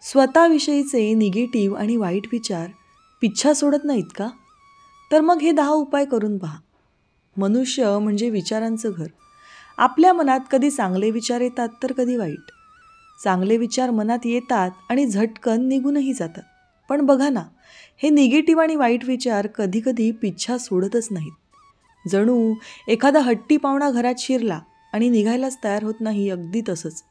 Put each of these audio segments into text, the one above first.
स्वतःविषयीचे negative आणि वाईट विचार पिच्छा सोडत नाहीत का? तर मग हे 10 उपाय करून पहा. मनुष्य म्हणजे विचारांचं घर. आपल्या मनात कधी चांगले विचार येतात तर कधी वाईट. चांगले विचार मनात येतात आणि झटकन निघूनही जातात. पण बघा ना, हे निगेटिव्ह आणि वाईट विचार कधीकधी पिच्छा सोडतच नाहीत. जणू एखादा हट्टी पाहुणा घरात शिरला आणि निघायलाच तयार होत नाही, अगदी तसंच.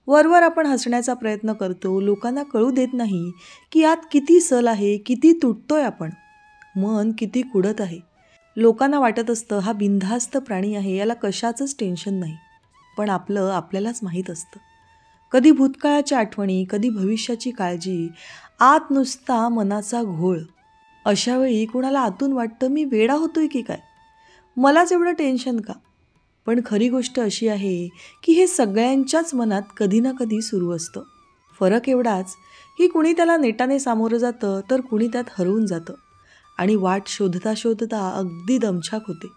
वरवर आपण हसण्याचा प्रयत्न करतो, लोकांना कळू देत नाही की आत किती सल आहे, किती तुटतोय आपण, मन किती कुढत आहे. लोकांना वाटत असतं हा बिनधास्त प्राणी आहे, याला कशाचंच टेन्शन नाही. पण आपलं आपल्यालाच माहीत असतं. कधी भूतकाळाच्या आठवणी, कधी भविष्याची काळजी, आत नुसता मनाचा घोळ. अशा वेळी कुणाला आतून वाटतं मी वेडा होतोय की काय, मलाच एवढं टेन्शन का? पण खरी गोष्ट अशी आहे की हे सगळ्यांच्याच मनात कधी ना कधी सुरू असतं. फरक एवढाच की कुणी त्याला नेटाने सामोरं जातं तर कुणी त्यात हरवून जातं आणि वाट शोधता शोधता अगदी दमछाक होते.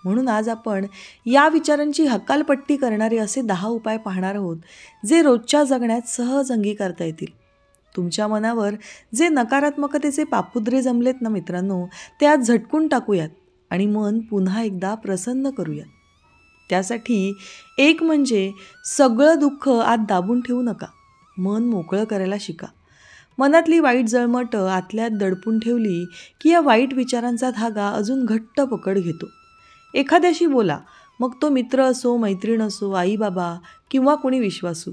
म्हणून आज आपण या विचारांची हकालपट्टी करणारे असे 10 उपाय पाहणार आहोत, जे रोजच्या जगण्यात सहज अंगीकारता येतील. तुमच्या मनावर जे नकारात्मकतेचे पापुद्रे जमलेत ना मित्रांनो, ते आज झटकून टाकूयात आणि मन पुन्हा एकदा प्रसन्न करूयात. त्यासाठी एक म्हणजे सगळं दुःख आत दाबून ठेवू नका. मन मोकळं करायला शिका. मनातली वाईट जळमटं आतल्यात दडपून ठेवली की या वाईट विचारांचा धागा अजून घट्ट पकड घेतो. एखाद्याशी बोला, मग तो मित्र असो, मैत्रीण असो, आई बाबा किंवा कोणी विश्वासू.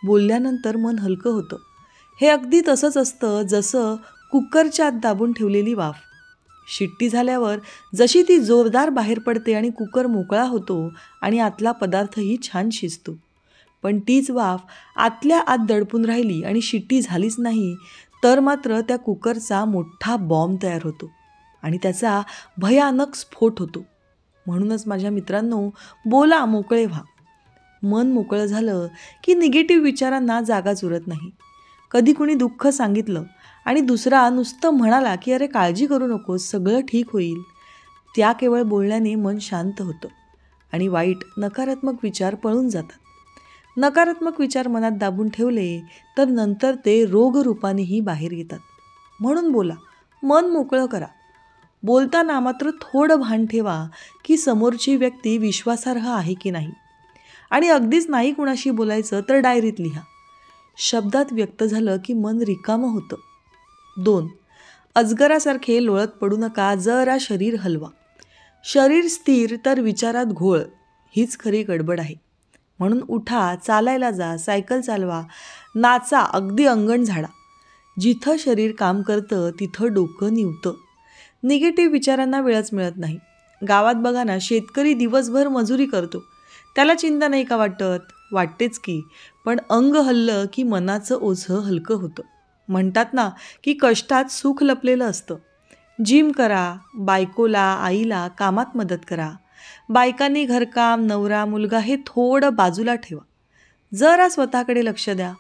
बोलल्यानंतर मन हलकं होतं. हे अगदी तसंच असतं जसं कुकरच्या आत दाबून ठेवलेली वाफ. शिट्टी झाल्यावर जशी ती जोरदार बाहेर पडते आणि कुकर मोकळा होतो आणि आतला पदार्थही छान शिजतो. पण तीच वाफ आतल्या आत दडपून राहिली आणि शिट्टी झालीच नाही तर मात्र त्या कुकरचा मोठा बॉम्ब तयार होतो आणि त्याचा भयानक स्फोट होतो. म्हणूनच माझ्या मित्रांनो, बोला, मोकळे व्हा. मन मोकळं झालं की निगेटिव्ह विचारांना जागाच उरत नाही. कधी कुणी दुःख सांगितलं आणि दुसरा नुसतं म्हणाला की अरे काळजी करू नकोस, सगळं ठीक होईल, त्या केवळ बोलण्याने मन शांत होतं आणि वाईट नकारात्मक विचार पळून जातात. नकारात्मक विचार मनात दाबून ठेवले तर नंतर ते रोगरूपानेही बाहेर येतात. म्हणून बोला, मन मोकळं करा. बोलताना मात्र थोडं भान ठेवा की समोरची व्यक्ती विश्वासार्ह आहे की नाही. आणि अगदीच नाही कुणाशी बोलायचं तर डायरीत लिहा. शब्दात व्यक्त झालं की मन रिकामं होतं. 2. अजगरासारखे लोळत पडू नका, जरा शरीर हलवा. शरीर स्थिर तर विचारात घोळ, हीच खरी गडबड आहे. म्हणून उठा, चालायला जा, सायकल चालवा, नाचा, अगदी अंगण झाडा. जिथं शरीर काम करतं तिथं डोकं निवतं. निगेटिव्ह विचारांना वेळच मिळत नाही. गावात बघा ना, शेतकरी दिवसभर मजुरी करतो, त्याला चिंता नाही का वाटत? वाटतेच की. पण अंग हललं की मनाचं ओझं हलकं होतं. म्हणतात ना की कष्टात सुख लपलेलं असतं. जिम करा, बायकोला, आईला कामात मदत करा. बायकांनी घरकाम, नवरा, मुलगा हे थोडं बाजूला ठेवा. जरा स्वतःकडे लक्ष द्या.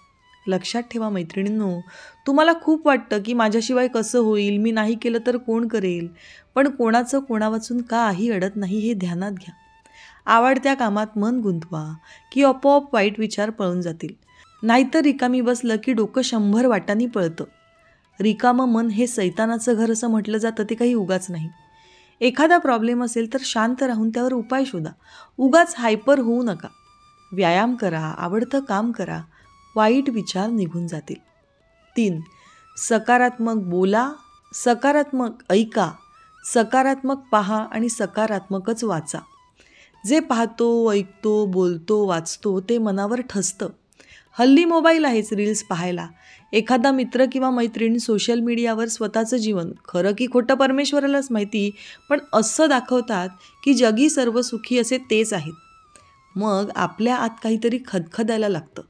लक्षात ठेवा मैत्रिणींनो, तुम्हाला खूप वाटतं की माझ्याशिवाय कसं होईल, मी नाही केलं तर कोण करेल. पण कोणाचं कोणावाचून काही अडत नाही हे ध्यानात घ्या. आवडत्या कामात मन गुंतवा की आपोआप वाईट विचार पळून जातील. नाहीतर रिकामी बसलं की डोकं 100 वाटांनी पळतं. रिकामं मन हे सैतानाचं घर असं म्हटलं जातं, ते काही उगाच नाही. एखादा प्रॉब्लेम असेल तर शांत राहून त्यावर उपाय शोधा. उगाच हायपर होऊ नका. व्यायाम करा, आवडतं काम करा, वाईट विचार निघून जातील. 3. सकारात्मक बोला, सकारात्मक ऐका, सकारात्मक पहा आणि सकारात्मकच वाचा. जे पाहतो, ऐकतो, बोलतो, वाचतो ते मनावर ठसतं. हल्ली मोबाईल आहेच रील्स पाहायला. एखादा मित्र किंवा मैत्रीण सोशल मीडियावर स्वतःचं जीवन, खरं की खोटं परमेश्वरालाच माहिती, पण असं दाखवतात की जगी सर्व सुखी असे तेच आहेत. मग आपल्या आत काहीतरी खदखदायला लागतं.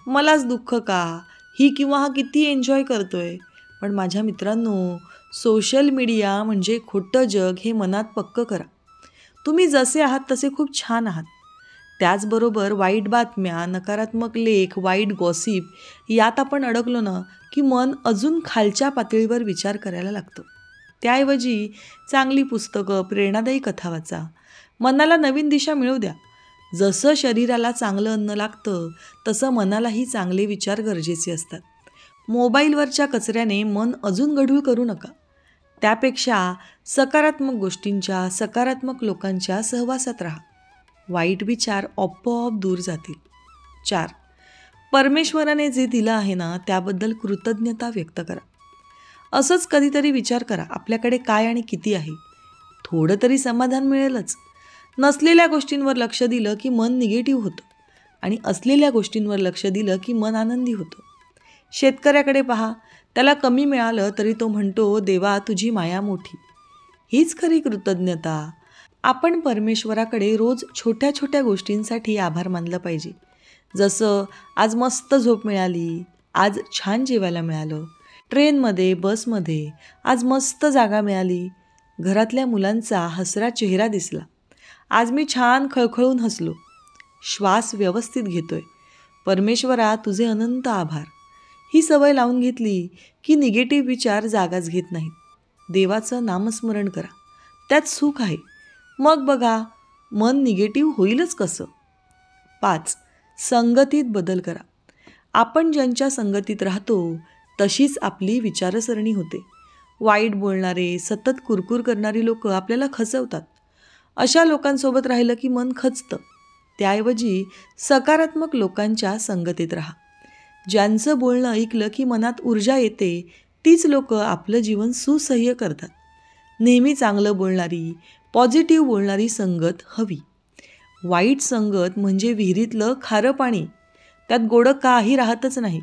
मलाच दुःख का? ही किंवा हा किती एन्जॉय करतोय. पण माझ्या मित्रांनो, सोशल मीडिया म्हणजे खोटं जग हे मनात पक्कं करा. तुम्ही जसे आहात तसे खूप छान आहात. त्याचबरोबर वाईट बातम्या, नकारात्मक लेख, वाईट गॉसिप यात आपण अडकलो ना की मन अजून खालच्या पातळीवर विचार करायला लागतं. त्याऐवजी चांगली पुस्तकं, प्रेरणादायी कथा वाचा. मनाला नवीन दिशा मिळू द्या. जसं शरीराला चांगलं अन्न लागतं तसं मनालाही चांगले विचार गरजेचे असतात. मोबाईलवरच्या कचऱ्याने मन अजून गढूळ करू नका. त्यापेक्षा सकारात्मक गोष्टींच्या, सकारात्मक लोकांच्या सहवासात राहा. वाईट विचार आपोआप दूर जातील. 4. परमेश्वराने जे दिलं आहे ना, त्याबद्दल कृतज्ञता व्यक्त करा. असंच कधीतरी विचार करा, आपल्याकडे काय आणि किती आहे. थोडं तरी समाधान मिळेलच. नसलेल्या गोष्टींवर लक्ष दिलं की मन निगेटिव्ह होतं आणि असलेल्या गोष्टींवर लक्ष दिलं की मन आनंदी होतं. शेतकऱ्याकडे पहा, त्याला कमी मिळालं तरी तो म्हणतो, देवा तुझी माया मोठी. हीच खरी कृतज्ञता. आपण परमेश्वराकडे रोज छोट्या छोट्या गोष्टींसाठी आभार मानलं पाहिजे. जसं आज मस्त झोप मिळाली, आज छान जेवायला मिळालं, ट्रेनमध्ये, बसमध्ये आज मस्त जागा मिळाली, घरातल्या मुलांचा हसरा चेहरा दिसला, आज मी छान खळखळून हसलो, श्वास व्यवस्थित घेतोय, परमेश्वरा तुझे अनंत आभार. ही सवय लावून घेतली की निगेटिव्ह विचार जागाच घेत नाहीत. देवाचं नामस्मरण करा, त्यात सुख आहे. मग बघा मन निगेटिव्ह होईलच कसं. 5. संगतीत बदल करा. आपण ज्यांच्या संगतीत राहतो तशीच आपली विचारसरणी होते. वाईट बोलणारे, सतत कुरकुर करणारी लोक आपल्याला खचवतात. अशा लोकांसोबत राहिलं की मन खचतं. त्याऐवजी सकारात्मक लोकांच्या संगतीत राहा. ज्यांचं बोलणं ऐकलं की मनात ऊर्जा येते, तीच लोक आपलं जीवन सुसह्य करतात. नेहमी चांगलं बोलणारी, पॉझिटिव्ह बोलणारी संगत हवी. वाईट संगत म्हणजे विहिरीतलं खारं पाणी, त्यात गोडं काही राहतच नाही.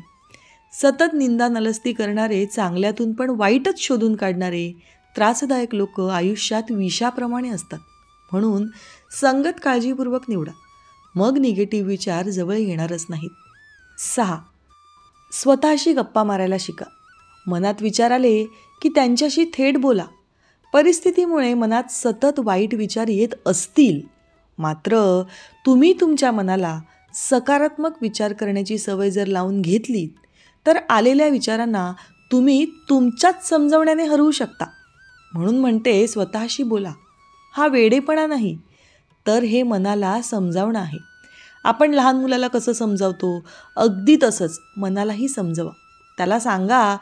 सतत निंदा नलस्ती करणारे, चांगल्यातून पण वाईटच शोधून काढणारे, त्रासदायक लोक आयुष्यात विषाप्रमाणे असतात. म्हणून संगत काळजीपूर्वक निवडा, मग निगेटिव्ह विचार जवळ येणारच नाहीत. 6. स्वतःशी गप्पा मारायला शिका. मनात विचार आले की त्यांच्याशी थेट बोला. परिस्थितीमुळे मनात सतत वाईट विचार येत असतील, मात्र तुम्ही तुमच्या मनाला सकारात्मक विचार करण्याची सवय जर लावून घेतली तर आलेल्या विचारांना तुम्ही तुमच्याच समजवण्याने हरवू शकता. म्हणून म्हणते, स्वतःशी बोला. हा वेडेपणा नाही, तर हे मनाला समजावणं आहे. आपण लहान मुलाला कसं समजावतो, अगदी तसंच मनालाही समजवा. त्याला सांगा,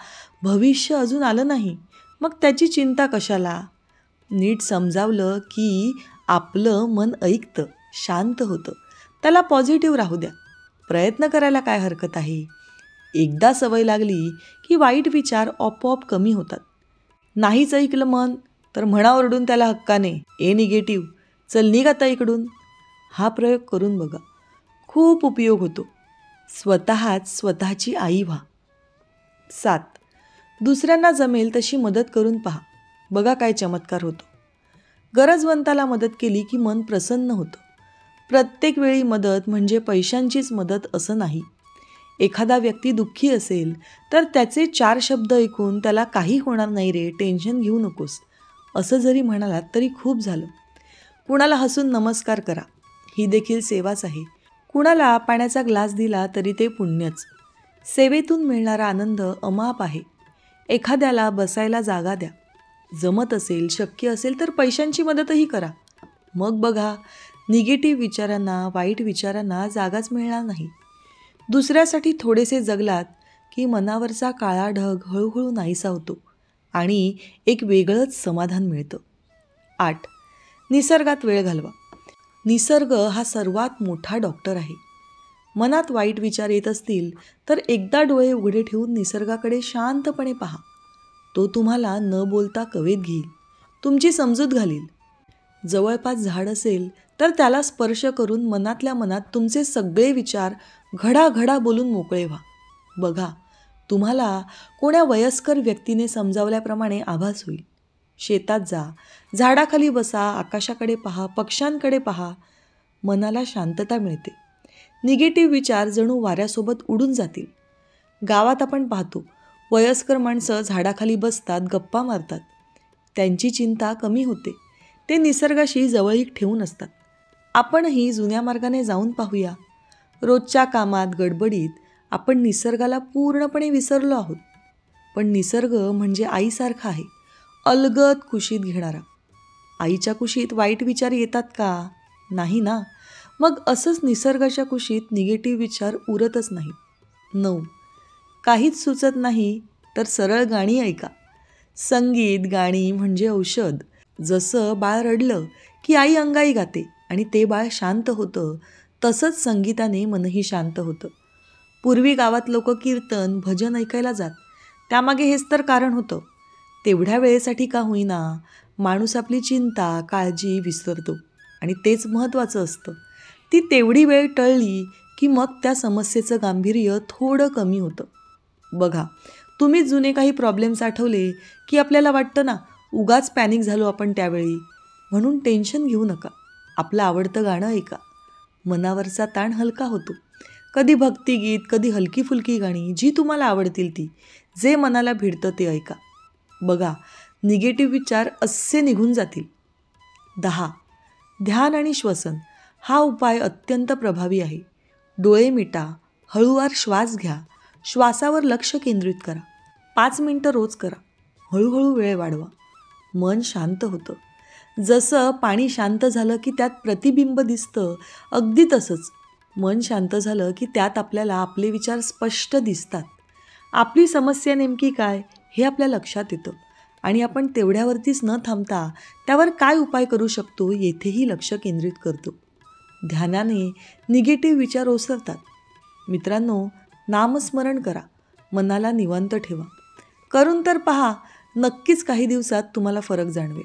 भविष्य अजून आलं नाही, मग त्याची चिंता कशाला. नीट समजावलं की आपलं मन ऐकतं, शांत होतं. त्याला पॉझिटिव्ह राहू द्या. प्रयत्न करायला काय हरकत आहे. एकदा सवय लागली की वाईट विचार आपोआप कमी होतात. नाहीच ऐकलं मन तर म्हणा ओरडून त्याला हक्काने, ए निगेटिव्ह, चल निघ आता इकडून. हा प्रयोग करून बघा, खूप उपयोग होतो. स्वतःच स्वतःची आई व्हा. 7. दुसऱ्यांना जमेल तशी मदत करून पहा, बघा काय चमत्कार होतो. गरजवंताला मदत केली की मन प्रसन्न होतं. प्रत्येक वेळी मदत म्हणजे पैशांचीच मदत असं नाही. एखादा व्यक्ती दुःखी असेल तर त्याचे 4 शब्द ऐकून त्याला काही होणार नाही रे, टेन्शन घेऊ नकोस, असं जरी म्हणालात तरी खूप झालं. कुणाला हसून नमस्कार करा, ही देखील सेवाच आहे. कुणाला पाण्याचा ग्लास दिला तरी ते पुण्यच. सेवेतून मिळणारा आनंद अमाप आहे. एखाद्याला बसायला जागा द्या. जमत असेल, शक्य असेल तर पैशांची मदतही करा. मग बघा, निगेटिव्ह विचारांना, वाईट विचारांना जागाच मिळणार नाही. दुसऱ्यासाठी थोडेसे जगलात की मनावरचा काळा ढग हळूहळू नाहीसा होतो आणि एक वेगळंच समाधान मिळतं. 8. निसर्गात वेळ घालवा. निसर्ग हा सर्वात मोठा डॉक्टर आहे. मनात वाईट विचार येत असतील तर एकदा डोळे उघडे ठेवून निसर्गाकडे शांतपणे पहा. तो तुम्हाला न बोलता कवेत घेईल, तुमची समजूत घालील. जवळपास झाड असेल तर त्याला स्पर्श करून मनातल्या मनात तुमचे सगळे विचार घडाघडा बोलून मोकळे व्हा. बघा, तुम्हाला कोण्या वयस्कर व्यक्तीने समजावल्याप्रमाणे आभास होईल. शेतात जा, झाडाखाली बसा, आकाशाकडे पहा, पक्ष्यांकडे पहा. मनाला शांतता मिळते. निगेटिव्ह विचार जणू वाऱ्यासोबत उडून जातील. गावात आपण पाहतो, वयस्कर माणसं झाडाखाली बसतात, गप्पा मारतात. त्यांची चिंता कमी होते. ते निसर्गाशी जवळीक ठेवून असतात. आपणही जुन्या मार्गाने जाऊन पाहूया. रोजच्या कामात, गडबडीत आपण निसर्गाला पूर्णपणे विसरलो आहोत. पण निसर्ग म्हणजे आईसारखा आहे, अलगद कुशीत घेणारा. आईच्या कुशीत वाईट विचार येतात का? नाही ना. मग असंच निसर्गाच्या कुशीत निगेटिव्ह विचार उरतच नाही. 9. काहीच सुचत नाही तर सरळ गाणी ऐका. संगीत गाणी म्हणजे औषध. जसं बाळ रडलं की आई अंगाई गाते आणि ते बाळ शांत होतं, तसंच संगीताने मनही शांत होतं. पूर्वी गावात लोक कीर्तन भजन ऐकायला जात. त्यामागे हेच तर कारण होतं. तेवढ्या वेळेसाठी का होईना माणूस आपली चिंता काळजी विसरतो आणि तेच महत्त्वाचं असतं. ती तेवढी वेळ टळली की मग त्या समस्येचं गांभीर्य थोडं कमी होतं. बघा, तुम्ही जुने काही प्रॉब्लेम्स आठवले की आपल्याला वाटतं ना, उगाच पॅनिक झालो आपण त्यावेळी. म्हणून टेन्शन घेऊ नका. आपलं आवडतं गाणं ऐका. मनावरचा ताण हलका होतो. कधी भक्तिगीत, कधी हलकी फुलकी गाणी जी तुम्हाला आवडतील ती. जे मनाला भिडतं ते ऐका. बघा, निगेटिव्ह विचार असे निघून जातील. 10. ध्यान आणि श्वसन हा उपाय अत्यंत प्रभावी आहे. डोळे मिटा, हळूवार श्वास घ्या, श्वासावर लक्ष केंद्रित करा. 5 मिनटं रोज करा. हळूहळू वेळ वाढवा. मन शांत होतं. जसं पाणी शांत झालं की त्यात प्रतिबिंब दिसतं, अगदी तसंच मन शांत झालं की त्यात आपल्याला आपले विचार स्पष्ट दिसतात. आपली समस्या नेमकी काय हे आपल्या लक्षात येतं आणि आपण तेवढ्यावरतीच न थांबता त्यावर काय उपाय करू शकतो येथेही लक्ष केंद्रित करतो. ध्यानाने निगेटिव्ह विचार ओसरतात. मित्रांनो, नामस्मरण करा. मनाला निवांत ठेवा. करून तर पहा, नक्कीच काही दिवसात तुम्हाला फरक जाणवेल.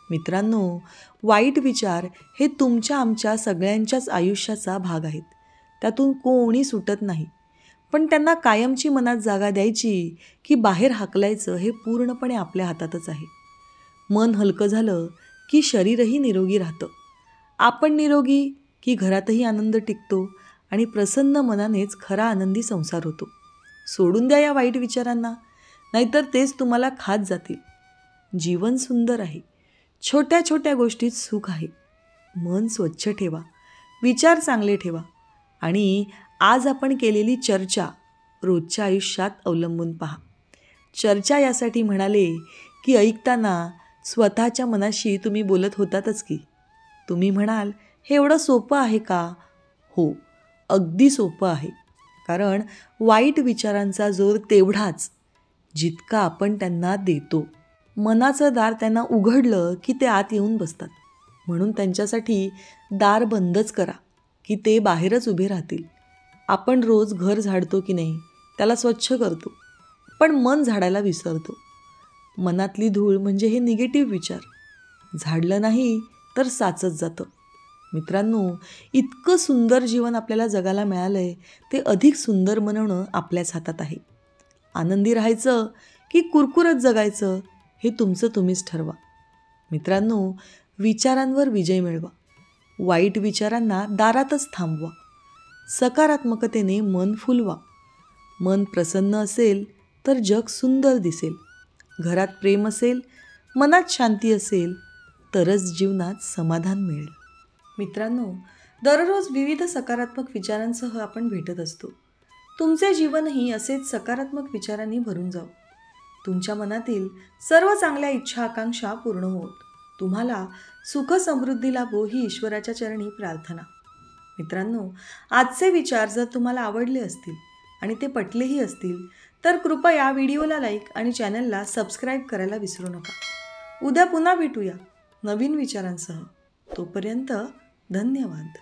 मित्रांनो, वाईट विचार हे तुमच्या आमच्या सगळ्यांच्याच आयुष्याचा भाग आहेत. त्यातून कोणी सुटत नाही. पण त्यांना कायमची मनात जागा द्यायची की बाहेर हाकलायचं हे पूर्णपणे आपल्या हातातच आहे. मन हलकं झालं की शरीरही निरोगी राहतं. आपण निरोगी की घरातही आनंद टिकतो आणि प्रसन्न मनानेच खरा आनंदी संसार होतो. सोडून द्या या वाईट विचारांना, नाहीतर तेच तुम्हाला खात जातील. जीवन सुंदर आहे. छोट्या छोट्या गोष्टीत सुख आहे. मन स्वच्छ ठेवा, विचार चांगले ठेवा आणि आज आपण केलेली चर्चा रोजच्या आयुष्यात अवलंबून पहा. चर्चा यासाठी म्हणाले की ऐकताना स्वतःच्या मनाशी तुम्ही बोलत होतातच की. तुम्ही म्हणाल, हे एवढं सोपं आहे का? हो, अगदी सोपं आहे. कारण वाईट विचारांचा जोर तेवढाच जितका आपण त्यांना देतो. मनाचं दार त्यांना उघडलं की ते आत येऊन बसतात. म्हणून त्यांच्यासाठी दार बंदच करा की ते बाहेरच उभे राहतील. आपण रोज घर झाडतो की नाही, त्याला स्वच्छ करतो, पण मन झाडायला विसरतो. मनातली धूळ म्हणजे हे निगेटिव्ह विचार. झाडलं नाही तर साचत जातं. मित्रांनो, इतकं सुंदर जीवन आपल्याला जगायला मिळालं आहे, ते अधिक सुंदर बनवणं आपल्याच हातात आहे. आनंदी राहायचं की कुरकुरत जगायचं हे तुमचं तुम्हीच ठरवा. मित्रांनो, विचारांवर विजय मिळवा. वाईट विचारांना दारातच थांबवा. सकारात्मकतेने मन फुलवा. मन प्रसन्न असेल तर जग सुंदर दिसेल. घरात प्रेम असेल, मनात शांती असेल तरच जीवनात समाधान मिळेल. मित्रांनो, दररोज विविध सकारात्मक विचारांसह आपण भेटत असतो. तुमचे जीवनही असेच सकारात्मक विचारांनी भरून जावो. तुमच्या मनातील सर्व चांगल्या इच्छा आकांक्षा पूर्ण होत. तुम्हाला सुख समृद्धी लाभो ही ईश्वराच्या चरणी प्रार्थना. मित्रांनो, आजचे विचार जर तुम्हाला आवडले असतील आणि ते पटलेही असतील तर कृपया व्हिडिओला लाईक आणि चॅनलला सबस्क्राईब करायला विसरू नका. उद्या पुन्हा भेटूया नवीन विचारांसह. तोपर्यंत धन्यवाद.